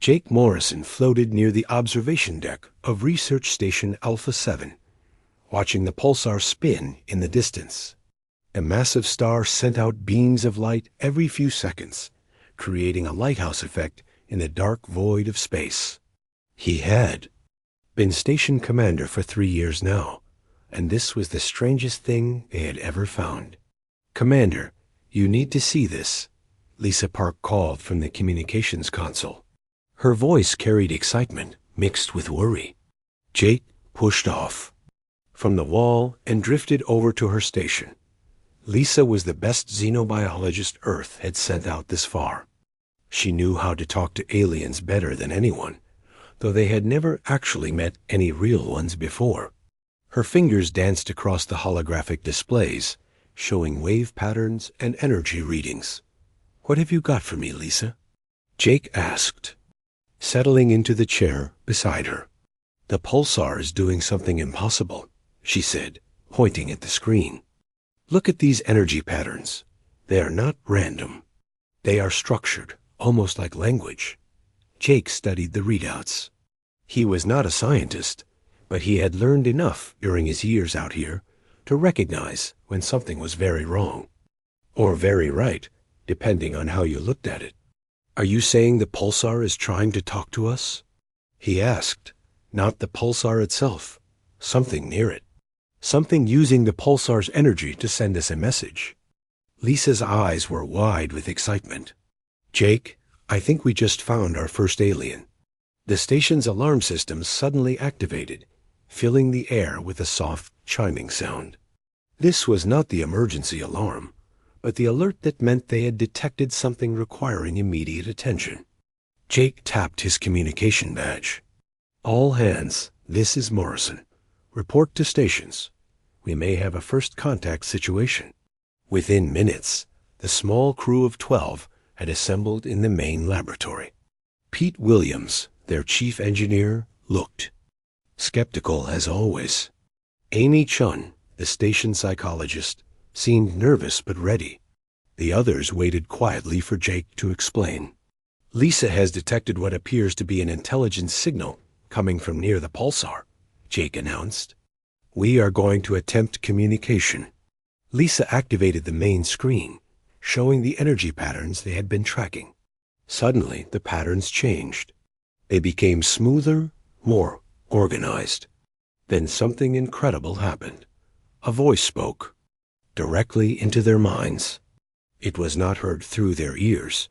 Jake Morrison floated near the observation deck of Research Station Alpha 7, watching the pulsar spin in the distance. A massive star sent out beams of light every few seconds, creating a lighthouse effect in the dark void of space. He had been station commander for 3 years now, and this was the strangest thing they had ever found. "Commander, you need to see this," Lisa Park called from the communications console. Her voice carried excitement mixed with worry. Jake pushed off from the wall and drifted over to her station. Lisa was the best xenobiologist Earth had sent out this far. She knew how to talk to aliens better than anyone, though they had never actually met any real ones before. Her fingers danced across the holographic displays, showing wave patterns and energy readings. "What have you got for me, Lisa?" Jake asked, settling into the chair beside her. "The pulsar is doing something impossible," she said, pointing at the screen. "Look at these energy patterns. They are not random. They are structured, almost like language." Jake studied the readouts. He was not a scientist, but he had learned enough during his years out here to recognize when something was very wrong, or very right, depending on how you looked at it. "Are you saying the pulsar is trying to talk to us?" he asked. "Not the pulsar itself. Something near it. Something using the pulsar's energy to send us a message." Lisa's eyes were wide with excitement. "Jake, I think we just found our first alien." The station's alarm system suddenly activated, filling the air with a soft chiming sound. This was not the emergency alarm, but the alert that meant they had detected something requiring immediate attention. Jake tapped his communication badge. "All hands, this is Morrison. Report to stations. We may have a first contact situation." Within minutes, the small crew of 12 had assembled in the main laboratory. Pete Williams, their chief engineer, looked skeptical as always. Amy Chun, the station psychologist, seemed nervous but ready. The others waited quietly for Jake to explain. "Lisa has detected what appears to be an intelligence signal coming from near the pulsar," Jake announced. "We are going to attempt communication." Lisa activated the main screen, showing the energy patterns they had been tracking. Suddenly, the patterns changed. They became smoother, more organized. Then something incredible happened. A voice spoke, directly into their minds. It was not heard through their ears,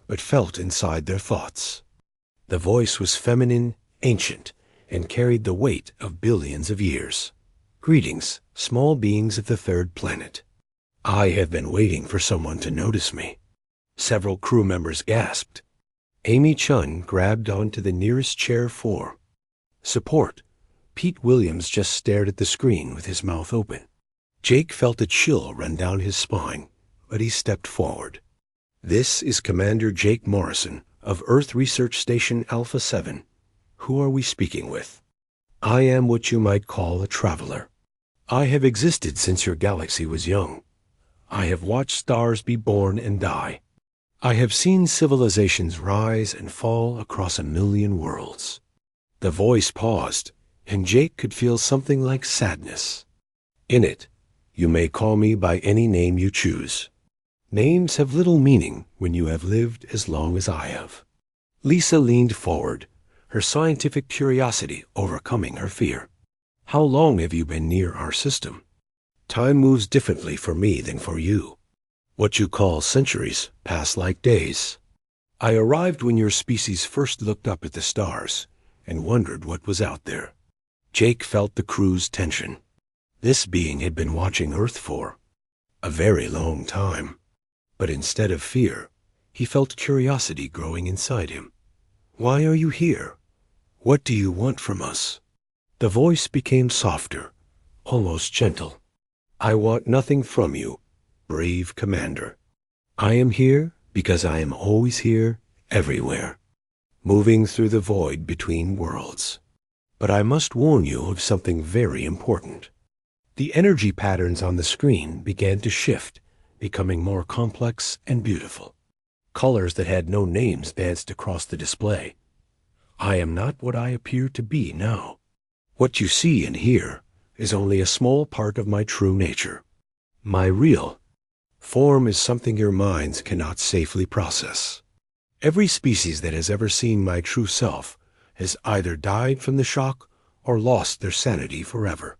but felt inside their thoughts. The voice was feminine, ancient, and carried the weight of billions of years. "Greetings, small beings of the third planet. I have been waiting for someone to notice me." Several crew members gasped. Amy Chun grabbed onto the nearest chair for support. Pete Williams just stared at the screen with his mouth open. Jake felt a chill run down his spine, but he stepped forward. "This is Commander Jake Morrison of Earth Research Station Alpha 7. Who are we speaking with?" "I am what you might call a traveler. I have existed since your galaxy was young. I have watched stars be born and die. I have seen civilizations rise and fall across 1,000,000 worlds." The voice paused, and Jake could feel something like sadness. In it, "You may call me by any name you choose. Names have little meaning when you have lived as long as I have." Lisa leaned forward, her scientific curiosity overcoming her fear. "How long have you been near our system?" "Time moves differently for me than for you. What you call centuries pass like days. I arrived when your species first looked up at the stars and wondered what was out there." Jake felt the crew's tension. This being had been watching Earth for a very long time. But instead of fear, he felt curiosity growing inside him. "Why are you here? What do you want from us?" The voice became softer, almost gentle. "I want nothing from you, brave commander. I am here because I am always here, everywhere, moving through the void between worlds. But I must warn you of something very important." The energy patterns on the screen began to shift, becoming more complex and beautiful. Colors that had no names danced across the display, I am not what I appear to be now. What you see and hear is only a small part of my true nature. My real form is something your minds cannot safely process. Every species that has ever seen my true self has either died from the shock or lost their sanity forever.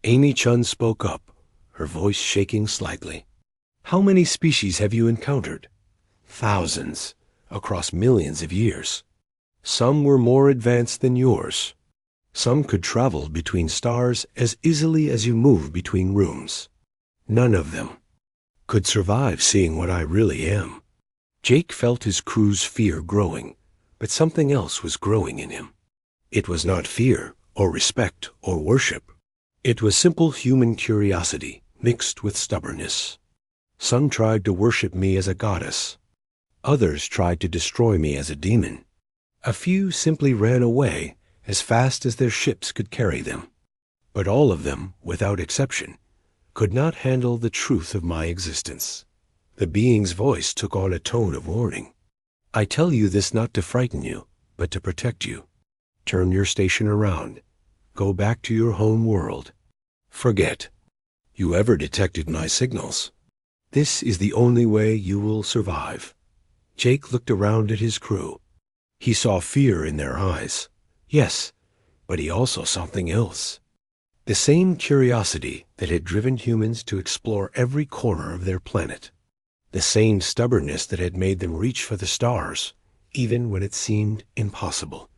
Amy Chun spoke up, her voice shaking slightly. How many species have you encountered? Thousands, across millions of years. Some were more advanced than yours. Some could travel between stars as easily as you move between rooms. None of them could survive seeing what I really am. Jake felt his crew's fear growing, but something else was growing in him. It was not fear or respect or worship. It was simple human curiosity mixed with stubbornness. Some tried to worship me as a goddess. Others tried to destroy me as a demon. A few simply ran away as fast as their ships could carry them. But all of them, without exception, could not handle the truth of my existence. The being's voice took on a tone of warning. I tell you this not to frighten you, but to protect you. Turn your station around. Go back to your home world. Forget you ever detected my signals. This is the only way you will survive. Jake looked around at his crew. He saw fear in their eyes. Yes, but he also saw something else. The same curiosity that had driven humans to explore every corner of their planet. The same stubbornness that had made them reach for the stars, even when it seemed impossible.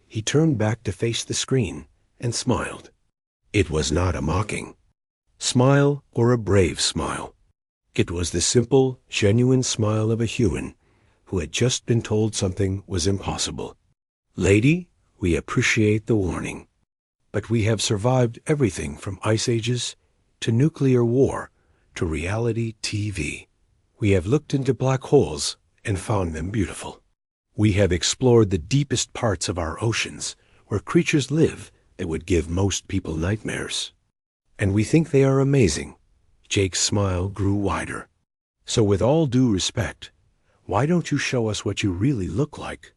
He turned back to face the screen and smiled. It was not a mocking smile or a brave smile. It was the simple, genuine smile of a human who had just been told something was impossible. Lady, we appreciate the warning, but we have survived everything from ice ages to nuclear war to reality TV. We have looked into black holes and found them beautiful. We have explored the deepest parts of our oceans where creatures live that would give most people nightmares. And we think they are amazing. Jake's smile grew wider. So with all due respect, why don't you show us what you really look like?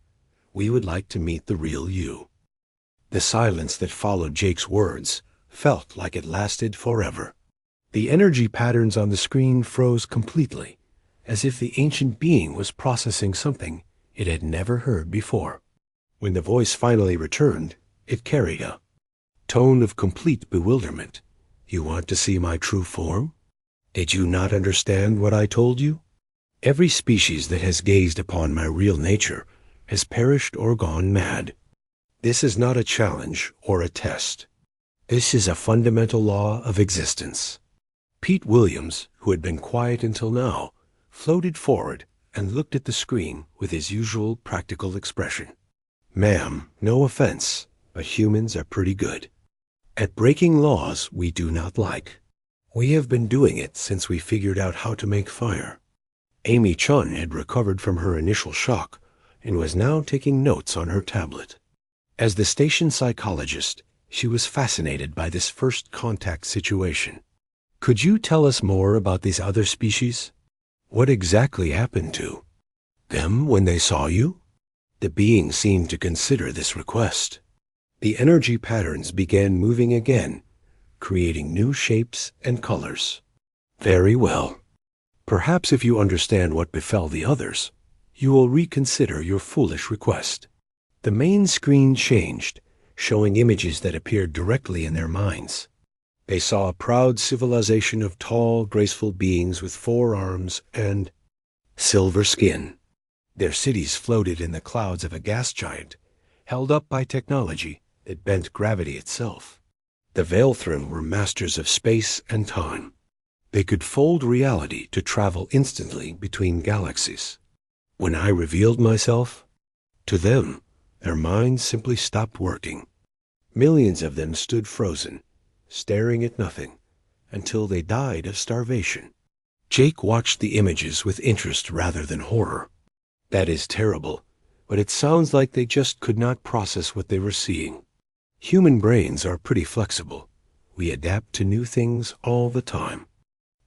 We would like to meet the real you. The silence that followed Jake's words felt like it lasted forever. The energy patterns on the screen froze completely, as if the ancient being was processing something it had never heard before. When the voice finally returned, it carried a tone of complete bewilderment. You want to see my true form? Did you not understand what I told you? Every species that has gazed upon my real nature has perished or gone mad. This is not a challenge or a test. This is a fundamental law of existence. Pete Williams, who had been quiet until now, floated forward and looked at the screen with his usual practical expression. Ma'am, no offense, but humans are pretty good at breaking laws we do not like. We have been doing it since we figured out how to make fire. Amy Chun had recovered from her initial shock and was now taking notes on her tablet. As the station psychologist, she was fascinated by this first contact situation. Could you tell us more about these other species? What exactly happened to them when they saw you? The being seemed to consider this request. The energy patterns began moving again, creating new shapes and colors. Very well. Perhaps if you understand what befell the others, you will reconsider your foolish request. The main screen changed, showing images that appeared directly in their minds. They saw a proud civilization of tall, graceful beings with 4 arms and silver skin. Their cities floated in the clouds of a gas giant, held up by technology that bent gravity itself. The Veilthrim were masters of space and time. They could fold reality to travel instantly between galaxies. When I revealed myself, to them, their minds simply stopped working. Millions of them stood frozen, staring at nothing, until they died of starvation. Jake watched the images with interest rather than horror. That is terrible, but it sounds like they just could not process what they were seeing. Human brains are pretty flexible. We adapt to new things all the time.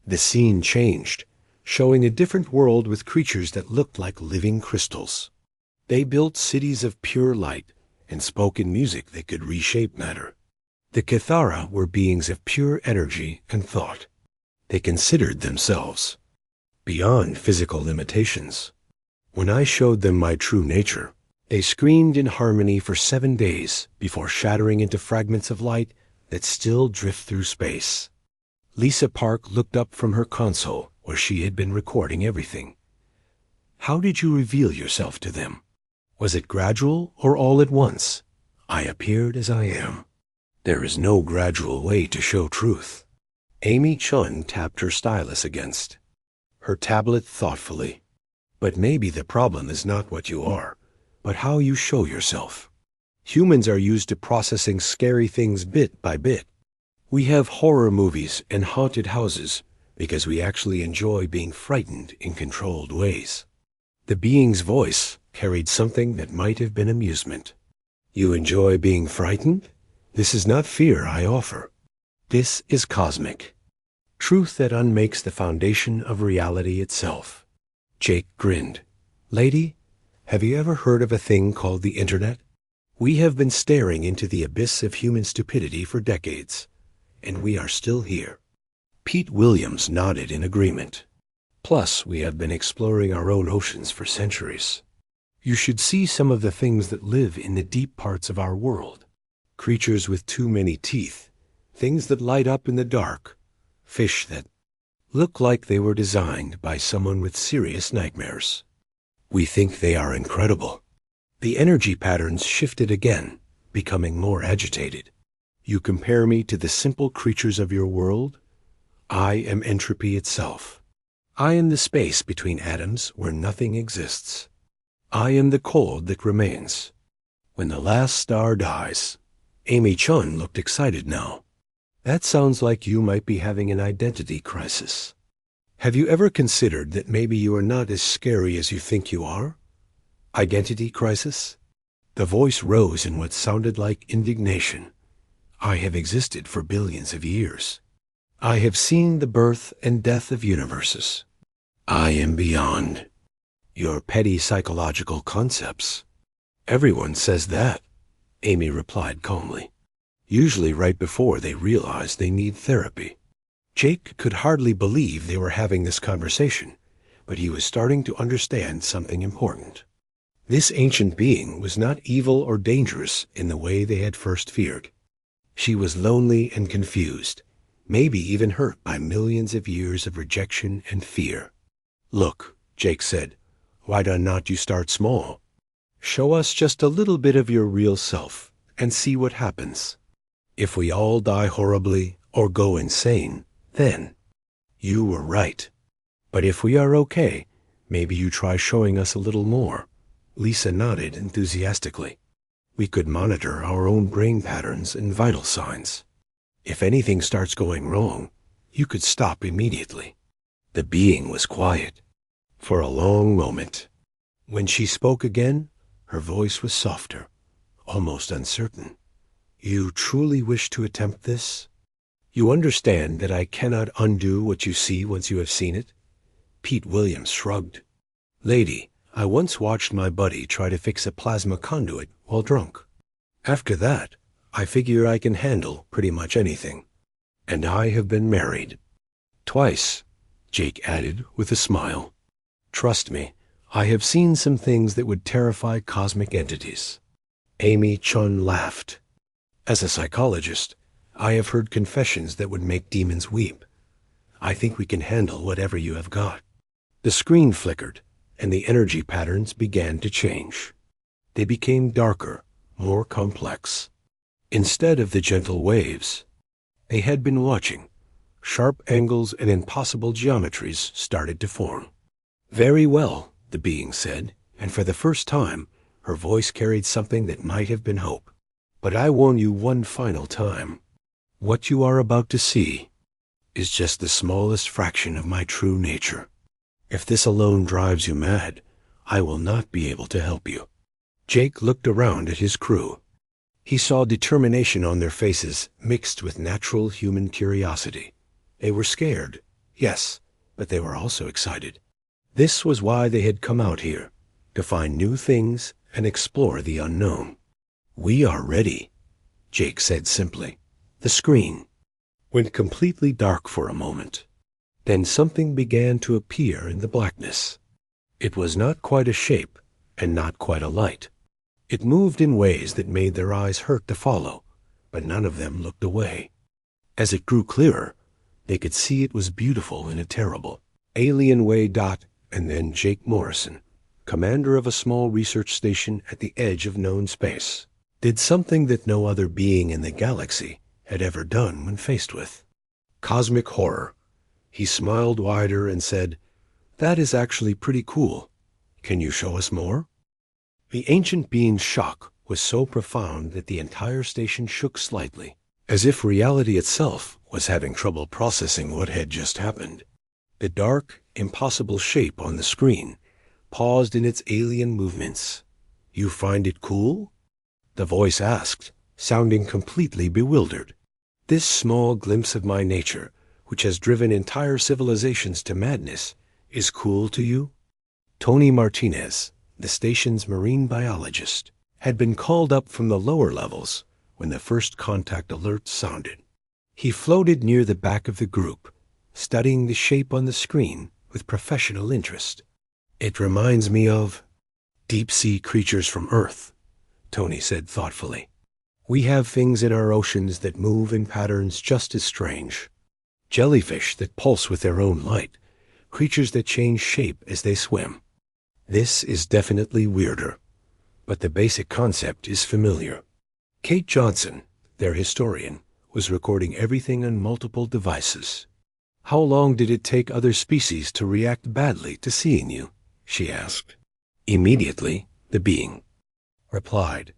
The scene changed, showing a different world with creatures that looked like living crystals. They built cities of pure light and spoke in music that could reshape matter. The Kithara were beings of pure energy and thought. They considered themselves beyond physical limitations. When I showed them my true nature, they screamed in harmony for 7 days before shattering into fragments of light that still drift through space. Lisa Park looked up from her console where she had been recording everything. How did you reveal yourself to them? Was it gradual or all at once? I appeared as I am. There is no gradual way to show truth. Amy Chun tapped her stylus against her tablet thoughtfully. But maybe the problem is not what you are, but how you show yourself. Humans are used to processing scary things bit by bit. We have horror movies and haunted houses because we actually enjoy being frightened in controlled ways. The being's voice carried something that might have been amusement. You enjoy being frightened? This is not fear I offer. This is cosmic. Truth that unmakes the foundation of reality itself. Jake grinned. Lady, have you ever heard of a thing called the Internet? We have been staring into the abyss of human stupidity for decades, and we are still here. Pete Williams nodded in agreement. Plus, we have been exploring our own oceans for centuries. You should see some of the things that live in the deep parts of our world. Creatures with too many teeth, things that light up in the dark, fish that look like they were designed by someone with serious nightmares. We think they are incredible. The energy patterns shifted again, becoming more agitated. You compare me to the simple creatures of your world? I am entropy itself. I am the space between atoms where nothing exists. I am the cold that remains. When the last star dies. Amy Chun looked excited now. That sounds like you might be having an identity crisis. Have you ever considered that maybe you are not as scary as you think you are? Identity crisis? The voice rose in what sounded like indignation. I have existed for billions of years. I have seen the birth and death of universes. I am beyond your petty psychological concepts. Everyone says that, Amy replied calmly, usually right before they realize they need therapy. Jake could hardly believe they were having this conversation, but he was starting to understand something important. This ancient being was not evil or dangerous in the way they had first feared. She was lonely and confused, maybe even hurt by millions of years of rejection and fear. Look, Jake said, why do not you start small? Show us just a little bit of your real self and see what happens. If we all die horribly or go insane, then you were right. But if we are okay, maybe you try showing us a little more. Lisa nodded enthusiastically. We could monitor our own brain patterns and vital signs. If anything starts going wrong, you could stop immediately. The being was quiet for a long moment. When she spoke again, her voice was softer, almost uncertain. You truly wish to attempt this? You understand that I cannot undo what you see once you have seen it? Pete Williams shrugged. Lady, I once watched my buddy try to fix a plasma conduit while drunk. After that, I figure I can handle pretty much anything. And I have been married. Twice, Jake added with a smile. Trust me, I have seen some things that would terrify cosmic entities. Amy Chun laughed. As a psychologist, I have heard confessions that would make demons weep. I think we can handle whatever you have got. The screen flickered, and the energy patterns began to change. They became darker, more complex. Instead of the gentle waves they had been watching, sharp angles and impossible geometries started to form. Very well, the being said, and for the first time, her voice carried something that might have been hope. But I warn you one final time. What you are about to see is just the smallest fraction of my true nature. If this alone drives you mad, I will not be able to help you. Jake looked around at his crew. He saw determination on their faces mixed with natural human curiosity. They were scared, yes, but they were also excited. This was why they had come out here, to find new things and explore the unknown. "We are ready," Jake said simply. The screen went completely dark for a moment. Then something began to appear in the blackness. It was not quite a shape and not quite a light. It moved in ways that made their eyes hurt to follow, but none of them looked away. As it grew clearer, they could see it was beautiful in a terrible, alien way. And then Jake Morrison, commander of a small research station at the edge of known space, did something that no other being in the galaxy had ever done when faced with cosmic horror. He smiled wider and said, "That is actually pretty cool. Can you show us more?" The ancient being's shock was so profound that the entire station shook slightly, as if reality itself was having trouble processing what had just happened. The dark, impossible shape on the screen paused in its alien movements. "You find it cool?" the voice asked, sounding completely bewildered. "This small glimpse of my nature, which has driven entire civilizations to madness, is cool to you?" Tony Martinez, the station's marine biologist, had been called up from the lower levels when the first contact alert sounded. He floated near the back of the group, studying the shape on the screen with professional interest. "It reminds me of deep-sea creatures from Earth," Tony said thoughtfully. "We have things in our oceans that move in patterns just as strange. Jellyfish that pulse with their own light, creatures that change shape as they swim. This is definitely weirder, but the basic concept is familiar." Kate Johnson, their historian, was recording everything on multiple devices. "How long did it take other species to react badly to seeing you?" she asked. "Immediately," the being replied.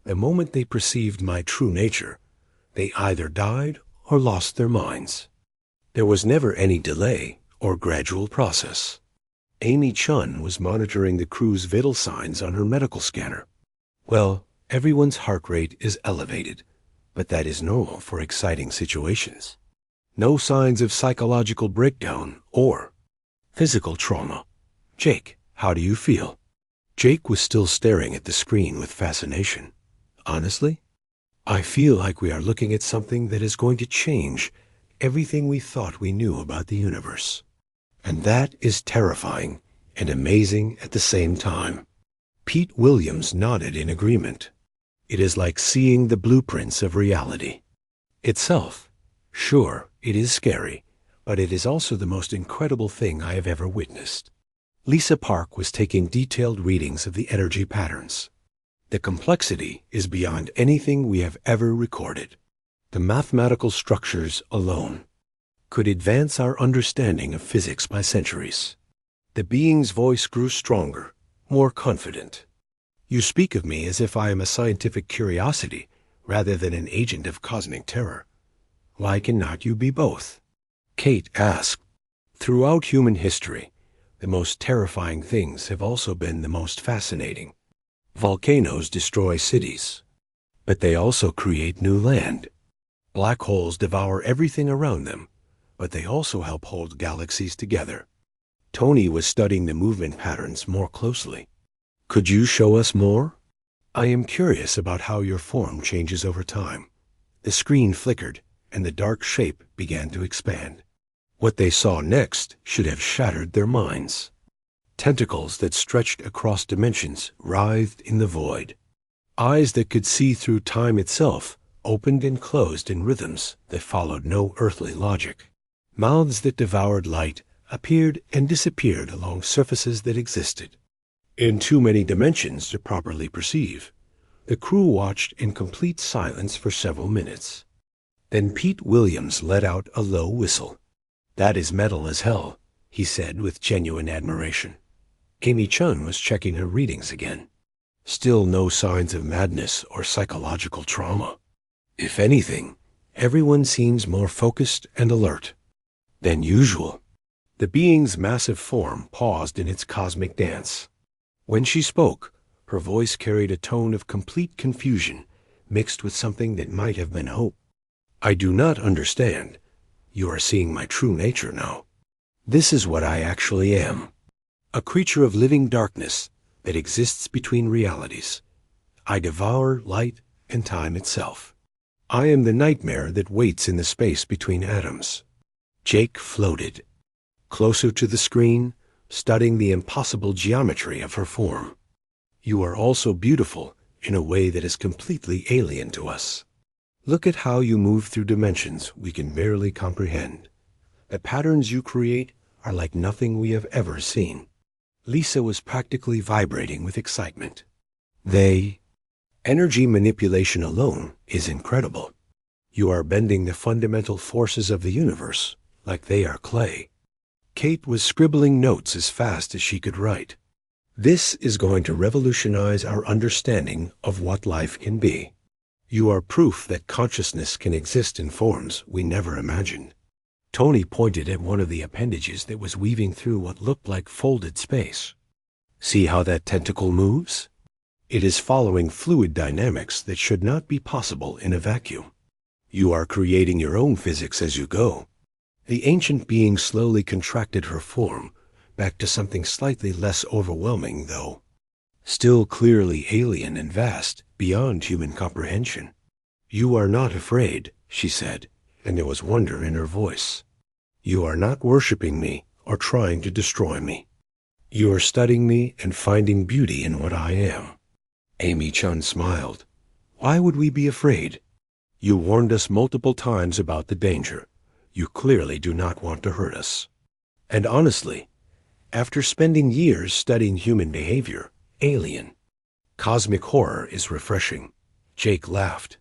"The moment they perceived my true nature, they either died or lost their minds. There was never any delay or gradual process." Amy Chun was monitoring the crew's vital signs on her medical scanner. "Well, everyone's heart rate is elevated, but that is normal for exciting situations. No signs of psychological breakdown or physical trauma. Jake, how do you feel?" Jake was still staring at the screen with fascination. "Honestly, I feel like we are looking at something that is going to change everything we thought we knew about the universe. And that is terrifying and amazing at the same time." Pete Williams nodded in agreement. "It is like seeing the blueprints of reality itself. Sure, it is scary, but it is also the most incredible thing I have ever witnessed." Lisa Park was taking detailed readings of the energy patterns. "The complexity is beyond anything we have ever recorded. The mathematical structures alone could advance our understanding of physics by centuries." The being's voice grew stronger, more confident. "You speak of me as if I am a scientific curiosity rather than an agent of cosmic terror. Why cannot you be both?" Kate asked. "Throughout human history, the most terrifying things have also been the most fascinating. Volcanoes destroy cities, but they also create new land. Black holes devour everything around them, but they also help hold galaxies together." Tony was studying the movement patterns more closely. "Could you show us more? I am curious about how your form changes over time." The screen flickered, and the dark shape began to expand. What they saw next should have shattered their minds. Tentacles that stretched across dimensions writhed in the void. Eyes that could see through time itself opened and closed in rhythms that followed no earthly logic. Mouths that devoured light appeared and disappeared along surfaces that existed in too many dimensions to properly perceive. The crew watched in complete silence for several minutes. Then Pete Williams let out a low whistle. "That is metal as hell," he said with genuine admiration. Amy Chun was checking her readings again. Still no signs of madness or psychological trauma. If anything, everyone seems more focused and alert than usual. The being's massive form paused in its cosmic dance. When she spoke, her voice carried a tone of complete confusion mixed with something that might have been hope. "I do not understand. You are seeing my true nature now. This is what I actually am. A creature of living darkness that exists between realities. I devour light and time itself. I am the nightmare that waits in the space between atoms." Jake floated closer to the screen, studying the impossible geometry of her form. "You are also beautiful in a way that is completely alien to us. Look at how you move through dimensions we can barely comprehend. The patterns you create are like nothing we have ever seen." Lisa was practically vibrating with excitement. Energy manipulation alone is incredible. You are bending the fundamental forces of the universe like they are clay. Kate was scribbling notes as fast as she could write. "This is going to revolutionize our understanding of what life can be. You are proof that consciousness can exist in forms we never imagined." Tony pointed at one of the appendages that was weaving through what looked like folded space. "See how that tentacle moves? It is following fluid dynamics that should not be possible in a vacuum. You are creating your own physics as you go." The ancient being slowly contracted her form, back to something slightly less overwhelming, though still clearly alien and vast, beyond human comprehension. "You are not afraid," she said, and there was wonder in her voice. "You are not worshiping me or trying to destroy me. You are studying me and finding beauty in what I am." Amy Chun smiled. "Why would we be afraid? You warned us multiple times about the danger. You clearly do not want to hurt us. And honestly, after spending years studying human behavior, alien, cosmic horror is refreshing." Jake laughed.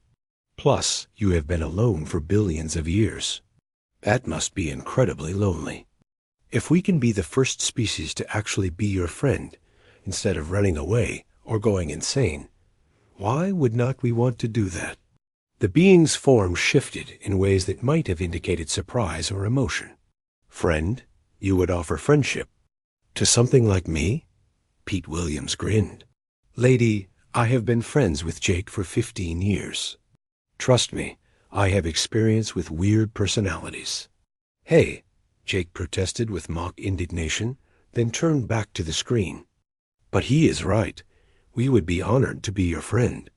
"Plus, you have been alone for billions of years. That must be incredibly lonely. If we can be the first species to actually be your friend, instead of running away or going insane, why would not we want to do that?" The being's form shifted in ways that might have indicated surprise or emotion. "Friend? You would offer friendship to something like me?" Pete Williams grinned. "Lady, I have been friends with Jake for 15 years. Trust me, I have experience with weird personalities." "Hey," Jake protested with mock indignation, then turned back to the screen. "But he is right. We would be honored to be your friend."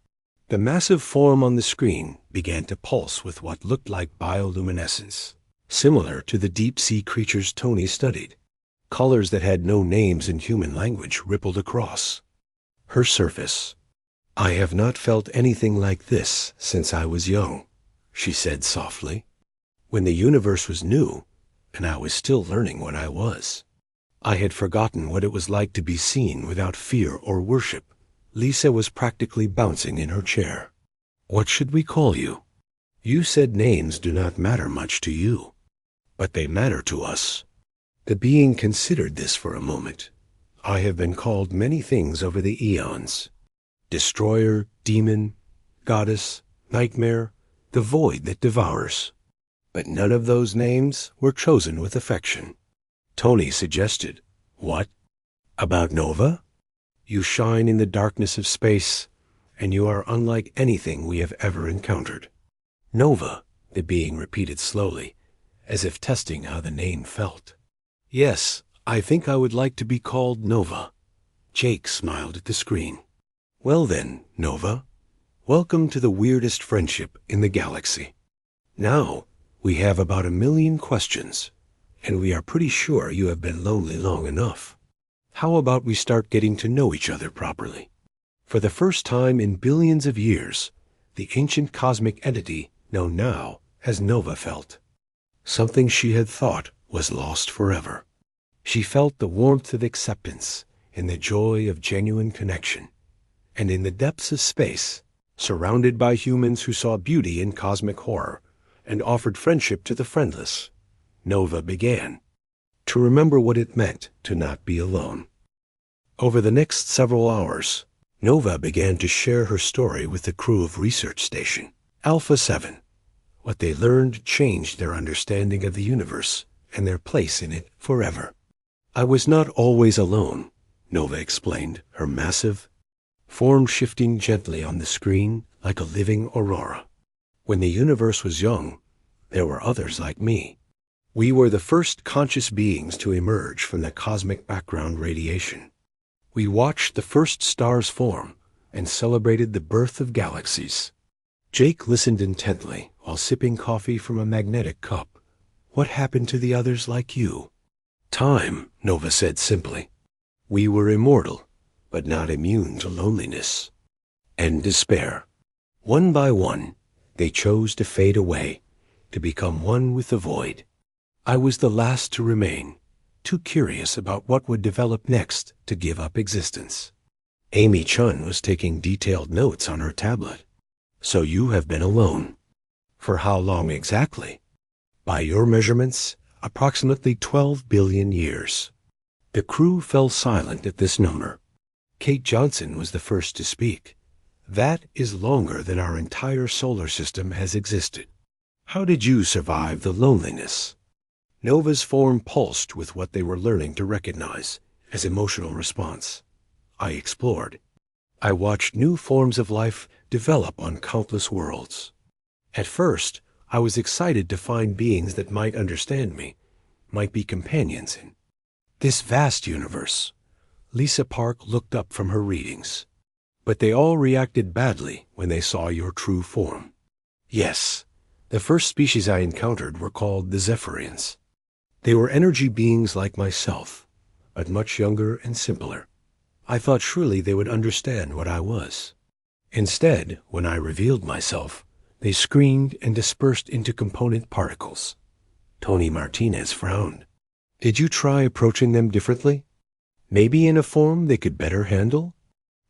The massive form on the screen began to pulse with what looked like bioluminescence, similar to the deep-sea creatures Tony studied. Colors that had no names in human language rippled across her surface. "I have not felt anything like this since I was young," she said softly. "When the universe was new, and I was still learning what I was. I had forgotten what it was like to be seen without fear or worship." Lisa was practically bouncing in her chair. "What should we call you? You said names do not matter much to you, but they matter to us." The being considered this for a moment. "I have been called many things over the eons. Destroyer, demon, goddess, nightmare, the void that devours. But none of those names were chosen with affection." Tony suggested, "What about Nova? You shine in the darkness of space, and you are unlike anything we have ever encountered." "Nova," the being repeated slowly, as if testing how the name felt. "Yes, I think I would like to be called Nova." Jake smiled at the screen. "Well then, Nova, welcome to the weirdest friendship in the galaxy. Now, we have about 1,000,000 questions, and we are pretty sure you have been lonely long enough. How about we start getting to know each other properly?" For the first time in billions of years, the ancient cosmic entity known now as Nova felt something she had thought was lost forever. She felt the warmth of acceptance and the joy of genuine connection. And in the depths of space, surrounded by humans who saw beauty in cosmic horror and offered friendship to the friendless, Nova began to remember what it meant to not be alone. Over the next several hours, Nova began to share her story with the crew of Research Station Alpha 7. What they learned changed their understanding of the universe and their place in it forever. "I was not always alone," Nova explained, her massive form shifting gently on the screen like a living aurora. "When the universe was young, there were others like me. We were the first conscious beings to emerge from the cosmic background radiation. We watched the first stars form, and celebrated the birth of galaxies. Jake listened intently while sipping coffee from a magnetic cup. What happened to the others like you? Time, Nova said simply. We were immortal, but not immune to loneliness and despair. One by one, they chose to fade away, to become one with the void. I was the last to remain, too curious about what would develop next to give up existence. Amy Chun was taking detailed notes on her tablet. So you have been alone. For how long exactly? By your measurements, approximately 12 billion years. The crew fell silent at this number. Kate Johnson was the first to speak. That is longer than our entire solar system has existed. How did you survive the loneliness? Nova's form pulsed with what they were learning to recognize as emotional response. I explored. I watched new forms of life develop on countless worlds. At first, I was excited to find beings that might understand me, might be companions in this vast universe. Lisa Park looked up from her readings. But they all reacted badly when they saw your true form. Yes, the first species I encountered were called the Zephyrians. They were energy beings like myself, but much younger and simpler. I thought surely they would understand what I was. Instead, when I revealed myself, they screamed and dispersed into component particles. Tony Martinez frowned. Did you try approaching them differently? Maybe in a form they could better handle?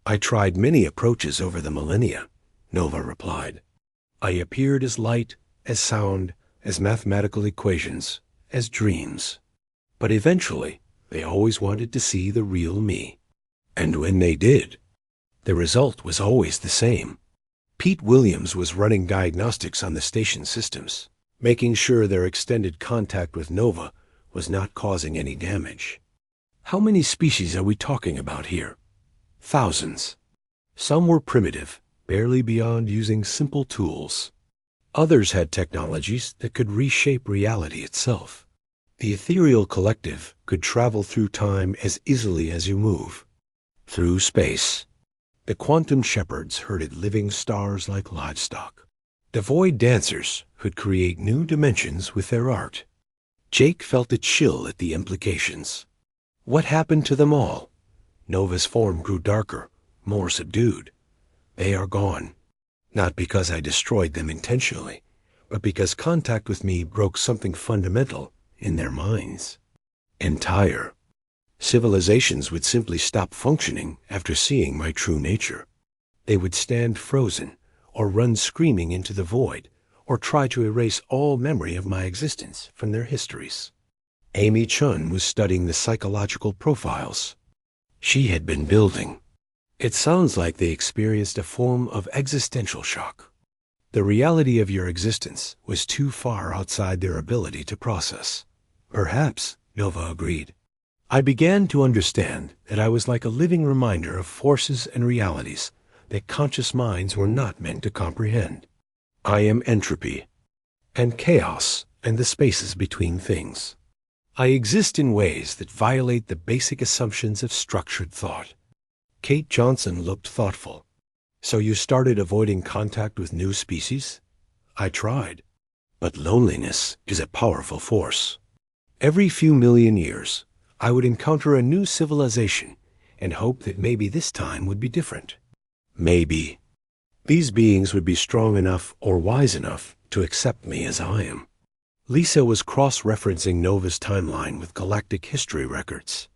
I tried many approaches over the millennia, Nova replied. I appeared as light, as sound, as mathematical equations, as dreams. But eventually, they always wanted to see the real me. And when they did, the result was always the same. Pete Williams was running diagnostics on the station systems, making sure their extended contact with Nova was not causing any damage. How many species are we talking about here? Thousands. Some were primitive, barely beyond using simple tools. Others had technologies that could reshape reality itself. The ethereal collective could travel through time as easily as you move. Through space. The quantum shepherds herded living stars like livestock. The void dancers could create new dimensions with their art. Jake felt a chill at the implications. What happened to them all? Nova's form grew darker, more subdued. They are gone. Not because I destroyed them intentionally, but because contact with me broke something fundamental in their minds. Entire. Civilizations would simply stop functioning after seeing my true nature. They would stand frozen, or run screaming into the void, or try to erase all memory of my existence from their histories. Amy Chun was studying the psychological profiles. She had been building. It sounds like they experienced a form of existential shock. The reality of your existence was too far outside their ability to process. Perhaps, Nova agreed. I began to understand that I was like a living reminder of forces and realities that conscious minds were not meant to comprehend. I am entropy, and chaos, and the spaces between things. I exist in ways that violate the basic assumptions of structured thought. Kate Johnson looked thoughtful. So you started avoiding contact with new species? I tried. But loneliness is a powerful force. Every few million years, I would encounter a new civilization and hope that maybe this time would be different. Maybe. These beings would be strong enough or wise enough to accept me as I am. Lisa was cross-referencing Nova's timeline with galactic history records.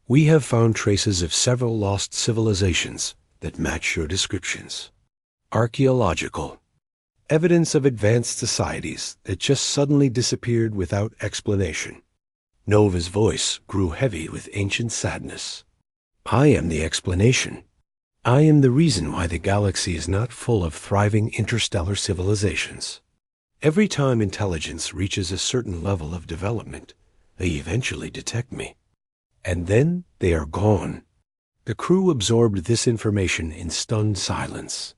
We have found traces of several lost civilizations that match your descriptions. Archaeological. Evidence of advanced societies that just suddenly disappeared without explanation. Nova's voice grew heavy with ancient sadness. I am the explanation. I am the reason why the galaxy is not full of thriving interstellar civilizations. Every time intelligence reaches a certain level of development, they eventually detect me. And then they are gone. The crew absorbed this information in stunned silence.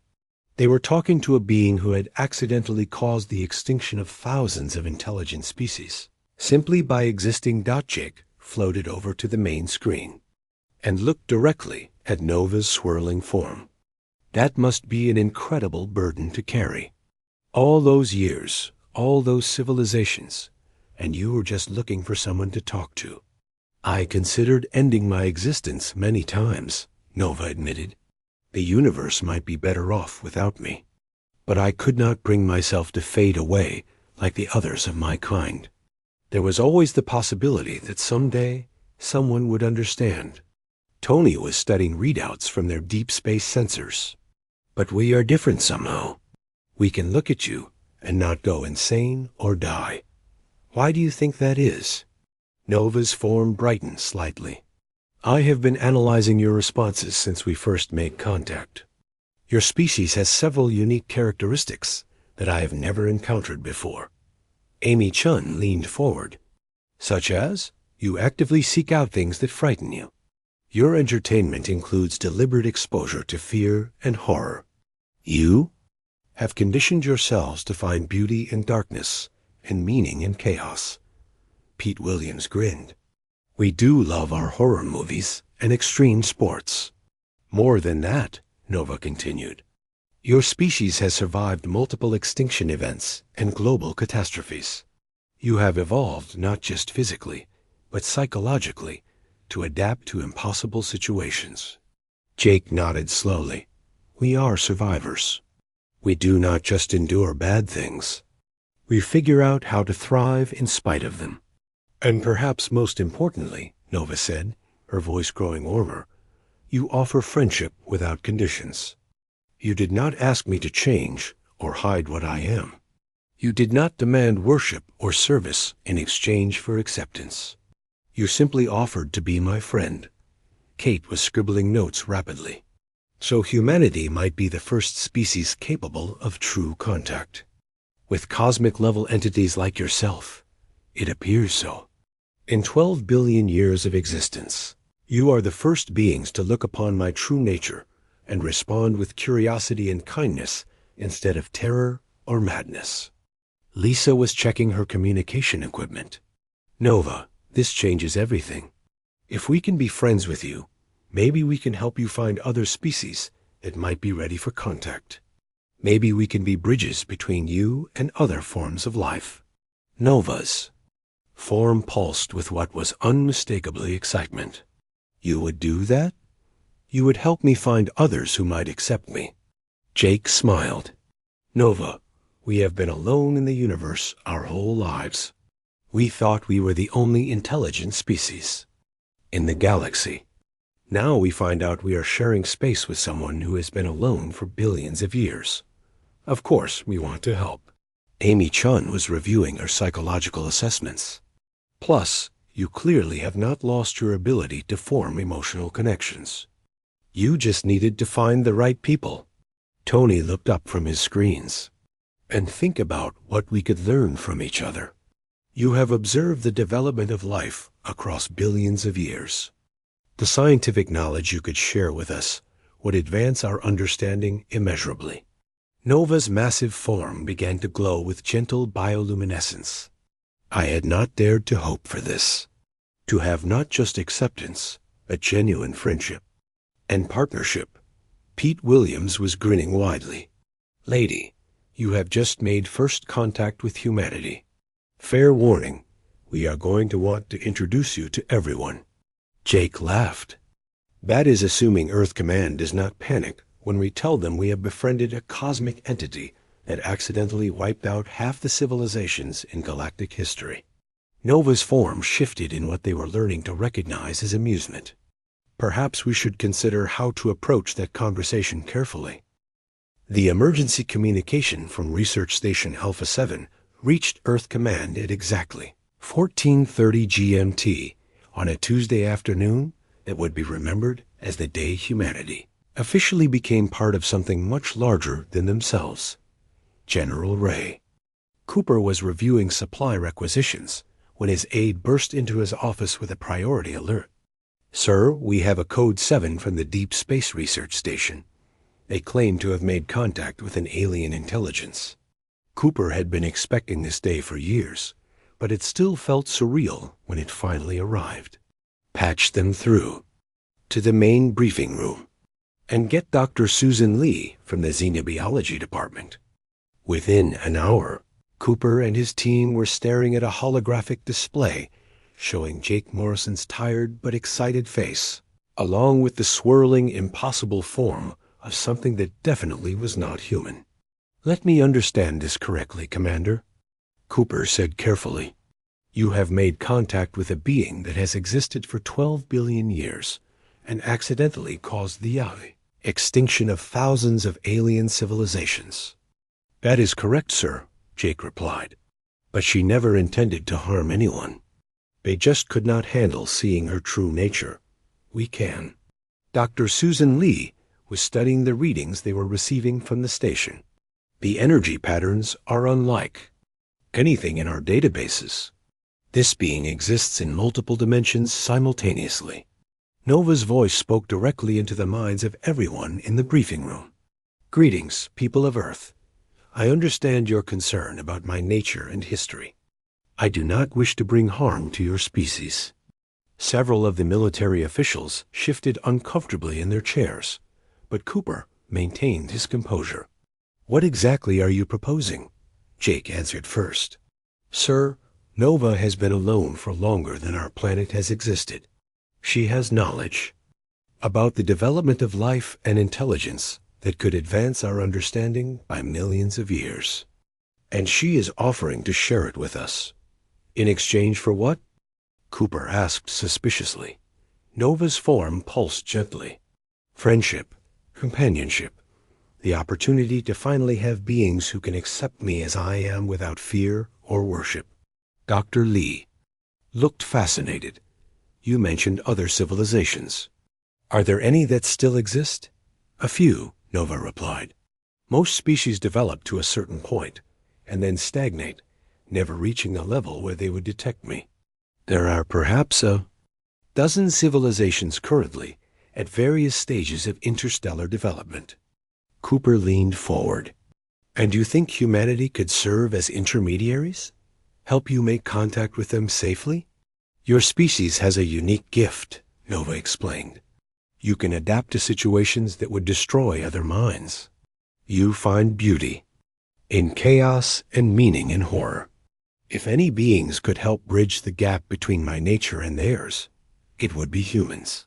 They were talking to a being who had accidentally caused the extinction of thousands of intelligent species, simply by existing. Jake floated over to the main screen and looked directly at Nova's swirling form. That must be an incredible burden to carry. All those years, all those civilizations, and you were just looking for someone to talk to. I considered ending my existence many times, Nova admitted. The universe might be better off without me. But I could not bring myself to fade away like the others of my kind. There was always the possibility that someday someone would understand. Tony was studying readouts from their deep space sensors. But we are different somehow. We can look at you and not go insane or die. Why do you think that is? Nova's form brightened slightly. I have been analyzing your responses since we first made contact. Your species has several unique characteristics that I have never encountered before. Amy Chun leaned forward. Such as, you actively seek out things that frighten you. Your entertainment includes deliberate exposure to fear and horror. You have conditioned yourselves to find beauty in darkness and meaning in chaos. Pete Williams grinned. We do love our horror movies and extreme sports. More than that, Nova continued. Your species has survived multiple extinction events and global catastrophes. You have evolved not just physically, but psychologically, to adapt to impossible situations. Jake nodded slowly. We are survivors. We do not just endure bad things. We figure out how to thrive in spite of them. And perhaps most importantly, Nova said, her voice growing warmer, you offer friendship without conditions. You did not ask me to change or hide what I am. You did not demand worship or service in exchange for acceptance. You simply offered to be my friend. Kate was scribbling notes rapidly. So humanity might be the first species capable of true contact. With cosmic-level entities like yourself, it appears so. In 12 billion years of existence, you are the first beings to look upon my true nature and respond with curiosity and kindness instead of terror or madness. Lisa was checking her communication equipment. Nova, this changes everything. If we can be friends with you, maybe we can help you find other species that might be ready for contact. Maybe we can be bridges between you and other forms of life. Nova's form pulsed with what was unmistakably excitement. You would do that? You would help me find others who might accept me. Jake smiled. Nova, we have been alone in the universe our whole lives. We thought we were the only intelligent species in the galaxy. Now we find out we are sharing space with someone who has been alone for billions of years. Of course, we want to help. Amy Chun was reviewing her psychological assessments. Plus, you clearly have not lost your ability to form emotional connections. You just needed to find the right people. Tony looked up from his screens. And think about what we could learn from each other. You have observed the development of life across billions of years. The scientific knowledge you could share with us would advance our understanding immeasurably. Nova's massive form began to glow with gentle bioluminescence. I had not dared to hope for this. To have not just acceptance, but genuine friendship and partnership. Pete Williams was grinning widely. Lady, you have just made first contact with humanity. Fair warning, we are going to want to introduce you to everyone. Jake laughed. That is assuming Earth Command does not panic when we tell them we have befriended a cosmic entity that accidentally wiped out half the civilizations in galactic history. Nova's form shifted in what they were learning to recognize as amusement. Perhaps we should consider how to approach that conversation carefully. The emergency communication from Research Station Alpha 7 reached Earth Command at exactly 14:30 GMT on a Tuesday afternoon that would be remembered as the day humanity officially became part of something much larger than themselves. General Ray. Cooper was reviewing supply requisitions when his aide burst into his office with a priority alert. Sir, we have a Code 7 from the Deep Space Research Station. They claim to have made contact with an alien intelligence. Cooper had been expecting this day for years, but it still felt surreal when it finally arrived. Patch them through. To the main briefing room. and get Dr. Susan Lee from the Xenobiology department. Within an hour, Cooper and his team were staring at a holographic display showing Jake Morrison's tired but excited face, along with the swirling, impossible form of something that definitely was not human. "Let me understand this correctly, Commander," Cooper said carefully. "You have made contact with a being that has existed for 12 billion years and accidentally caused the extinction of thousands of alien civilizations." "That is correct, sir," Jake replied. "But she never intended to harm anyone. They just could not handle seeing her true nature. We can." Dr. Susan Lee was studying the readings they were receiving from the station. "The energy patterns are unlike anything in our databases. This being exists in multiple dimensions simultaneously." Nova's voice spoke directly into the minds of everyone in the briefing room. "Greetings, people of Earth. I understand your concern about my nature and history. I do not wish to bring harm to your species." Several of the military officials shifted uncomfortably in their chairs, but Cooper maintained his composure. "What exactly are you proposing?" Jake answered first. "Sir, Nova has been alone for longer than our planet has existed. She has knowledge about the development of life and intelligence that could advance our understanding by millions of years. And she is offering to share it with us." "In exchange for what?" Cooper asked suspiciously. Nova's form pulsed gently. "Friendship, companionship, the opportunity to finally have beings who can accept me as I am without fear or worship." Dr. Lee looked fascinated. "You mentioned other civilizations. Are there any that still exist?" "A few," Nova replied. "Most species develop to a certain point and then stagnate, never reaching a level where they would detect me. There are perhaps a dozen civilizations currently at various stages of interstellar development." Cooper leaned forward. "And you think humanity could serve as intermediaries? Help you make contact with them safely?" "Your species has a unique gift," Nova explained. "You can adapt to situations that would destroy other minds. You find beauty in chaos and meaning in horror. If any beings could help bridge the gap between my nature and theirs, it would be humans."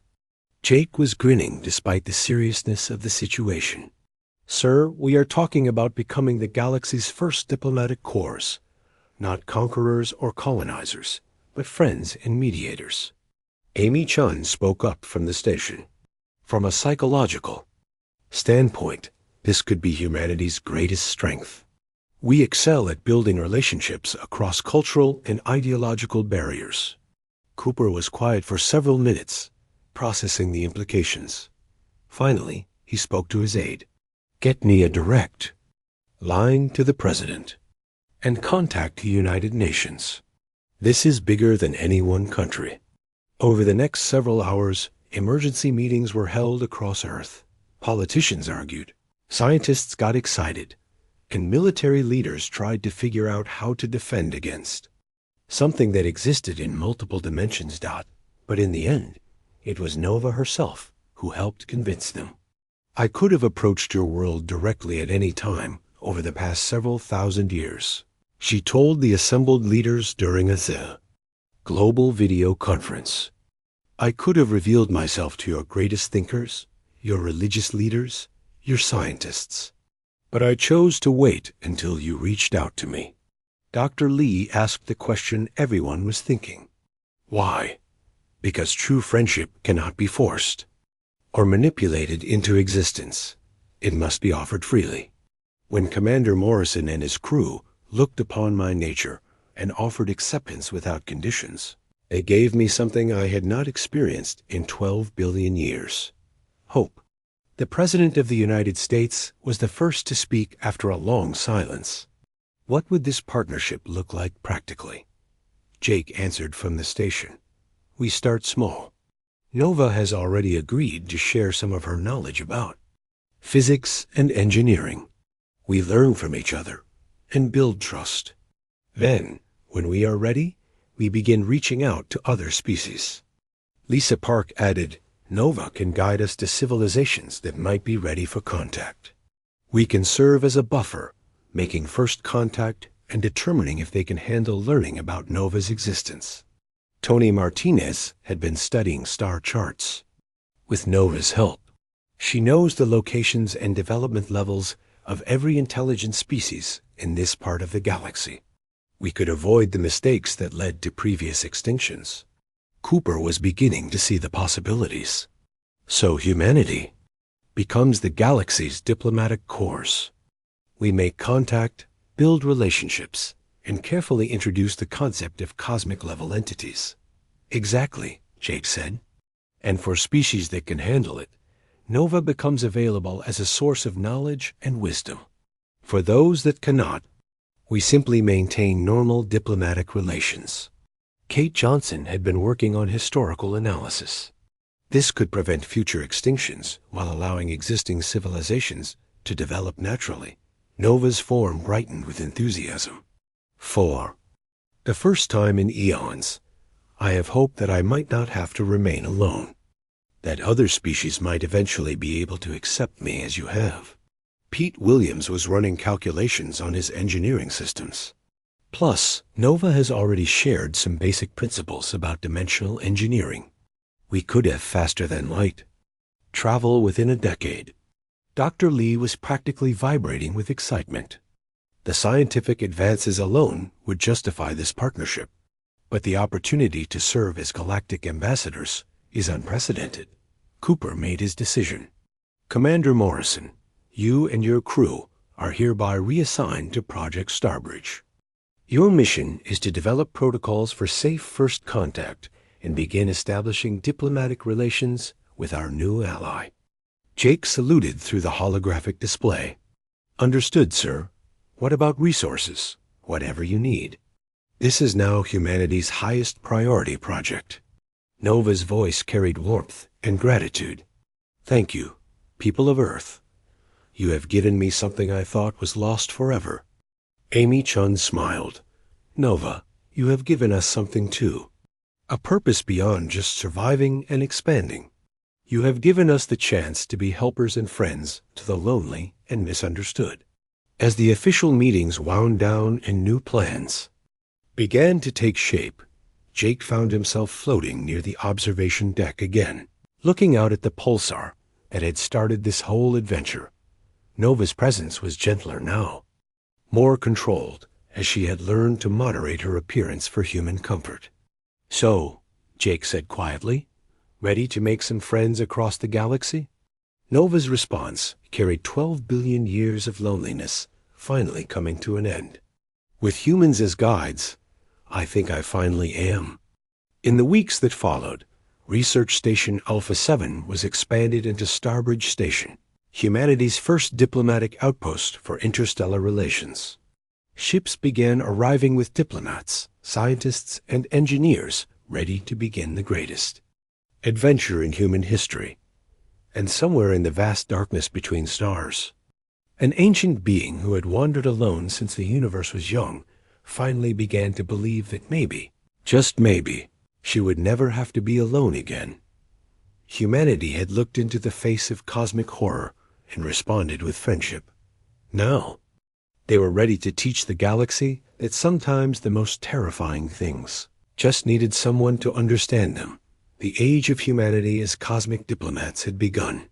Jake was grinning despite the seriousness of the situation. "Sir, we are talking about becoming the galaxy's first diplomatic corps, not conquerors or colonizers, but friends and mediators." Amy Chun spoke up from the station. "From a psychological standpoint, this could be humanity's greatest strength. We excel at building relationships across cultural and ideological barriers." Cooper was quiet for several minutes, processing the implications. Finally, he spoke to his aide. "Get me a direct line to the president and contact the United Nations. This is bigger than any one country." Over the next several hours, emergency meetings were held across Earth. Politicians argued, scientists got excited, and military leaders tried to figure out how to defend against something that existed in multiple dimensions. But in the end, it was Nova herself who helped convince them. "I could have approached your world directly at any time over the past several thousand years," she told the assembled leaders during a global video conference. "I could have revealed myself to your greatest thinkers, your religious leaders, your scientists. But I chose to wait until you reached out to me." Dr. Lee asked the question everyone was thinking. "Why?" "Because true friendship cannot be forced or manipulated into existence. It must be offered freely. When Commander Morrison and his crew looked upon my nature and offered acceptance without conditions, they gave me something I had not experienced in 12 billion years. Hope." The President of the United States was the first to speak after a long silence. "What would this partnership look like practically?" Jake answered from the station. "We start small. Nova has already agreed to share some of her knowledge about physics and engineering. We learn from each other and build trust. Then, when we are ready, we begin reaching out to other species." Lisa Park added, Nova can guide us to civilizations that might be ready for contact. We can serve as a buffer, making first contact and determining if they can handle learning about Nova's existence. Tony Martinez had been studying star charts. With Nova's help, she knows the locations and development levels of every intelligent species in this part of the galaxy. We could avoid the mistakes that led to previous extinctions. Cooper was beginning to see the possibilities. So humanity becomes the galaxy's diplomatic corps. We make contact, build relationships, and carefully introduce the concept of cosmic-level entities. Exactly, Jake said. And for species that can handle it, Nova becomes available as a source of knowledge and wisdom. For those that cannot, we simply maintain normal diplomatic relations. Kate Johnson had been working on historical analysis. This could prevent future extinctions while allowing existing civilizations to develop naturally. Nova's form brightened with enthusiasm. For the first time in eons, I have hoped that I might not have to remain alone, that other species might eventually be able to accept me as you have. Pete Williams was running calculations on his engineering systems. Plus, Nova has already shared some basic principles about dimensional engineering. We could have faster than light. Travel within a decade. Dr. Lee was practically vibrating with excitement. The scientific advances alone would justify this partnership, but the opportunity to serve as galactic ambassadors is unprecedented. Cooper made his decision. Commander Morrison, you and your crew are hereby reassigned to Project Starbridge. Your mission is to develop protocols for safe first contact and begin establishing diplomatic relations with our new ally. Jake saluted through the holographic display. Understood, sir. What about resources? Whatever you need. This is now humanity's highest priority project. Nova's voice carried warmth and gratitude. Thank you, people of Earth. You have given me something I thought was lost forever. Amy Chun smiled. Nova, you have given us something too. A purpose beyond just surviving and expanding. You have given us the chance to be helpers and friends to the lonely and misunderstood. As the official meetings wound down and new plans began to take shape, Jake found himself floating near the observation deck again, looking out at the pulsar that had started this whole adventure. Nova's presence was gentler now, more controlled, as she had learned to moderate her appearance for human comfort. So, Jake said quietly, ready to make some friends across the galaxy? Nova's response carried 12 billion years of loneliness finally coming to an end. With humans as guides, I think I finally am. In the weeks that followed, Research Station Alpha 7 was expanded into Starbridge Station, humanity's first diplomatic outpost for interstellar relations. Ships began arriving with diplomats, scientists, and engineers ready to begin the greatest adventure in human history. And somewhere in the vast darkness between stars, an ancient being who had wandered alone since the universe was young finally began to believe that maybe, just maybe, she would never have to be alone again. Humanity had looked into the face of cosmic horror and responded with friendship. Now, they were ready to teach the galaxy that sometimes the most terrifying things just needed someone to understand them. The age of humanity as cosmic diplomats had begun.